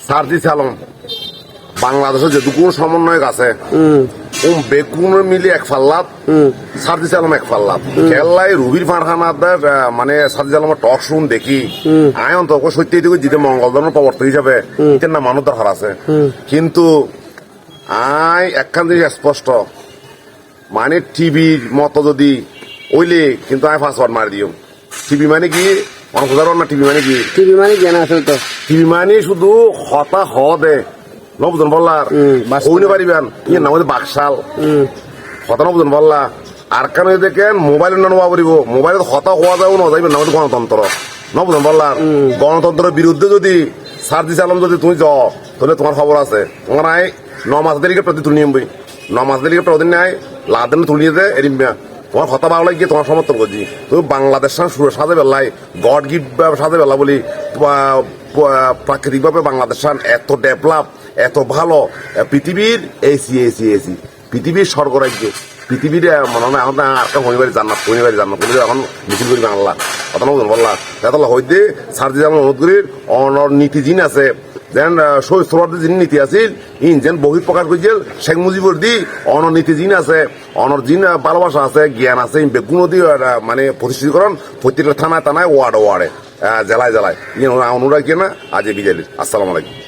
সার্জিস আলম বাংলাদেশের যেটুকু সমন্বয়ক আছে বেগুন মিলে এক ফাল্লাত সার্জিস আলম এক ফাল্লাত খেলায় রুবির ফারহানাদের মানে সার্জিস আলমের টক শুন দেখি আয় অন্তত সত্যি জিতে মঙ্গল ধর্মের প্রবর্তক হিসাবে এটার না মানুষ দরকার আছে কিন্তু আয় একখান জিনিস স্পষ্ট মানে টিভির মতো যদি ওইলে কিন্তু আমি পাসওয়ার্ড মারি দিও টিভি মানে কি অনেক উদাহরণ না টিভি মানে কি টিভি মানে শুধু হতা হ দে নবজন বললার ওইনে পারিবেন ইয়ে নাম বাকশাল হতা নবজন বললা আর কেন দেখেন মোবাইল নেওয়া পারিব মোবাইলে হতা হওয়া যাবে না যাইবেন নাম গণতন্ত্র নবজন বললার গণতন্ত্রের বিরুদ্ধে যদি সার্জিস আলম যদি তুমি যাও তাহলে তোমার খবর আছে তোমার আয় 9 মাস দেরিকে প্রতি তুলে নিবি 9 মাস দেরিকে প্রতিদিন আয় লাদেন তুলিয়ে দে এরিমিয়া তোমার হতা ভালো লাগে তোমার সমর্থন করছি তুমি বাংলাদেশ সাজে বেলায় গড গিফট সাজে বেলা বলি প্রাকৃতিকভাবে বাংলাদেশ এত ডেভেলপ এত ভালো পৃথিবীর এসি এসি এসি পৃথিবীর স্বর্গরাজ্য পৃথিবীর মনে হয় এখন আর কেউ শনিবারই জান্নাত এখন মিছিল করি বাংলা কথা না বললা তাহলে হইতে সার্জিস আলম অনুরোধ করি অনর নীতি জিন আছে যেন সৌরদের যিনি নীতি আছিল ইন যেন বহি প্রকাশ করছিল শেখ মুজিবুর দি অনর নীতি জিন আছে অনর জিন ভালোবাসা আছে জ্ঞান আছে বেগুন দি মানে প্রতিষ্ঠিতকরণ প্রত্যেকটা থানায় ওয়ার্ডে জেলায় অনুরাগ কিনা আজ বিজেপি আসসালামু আলাইকুম।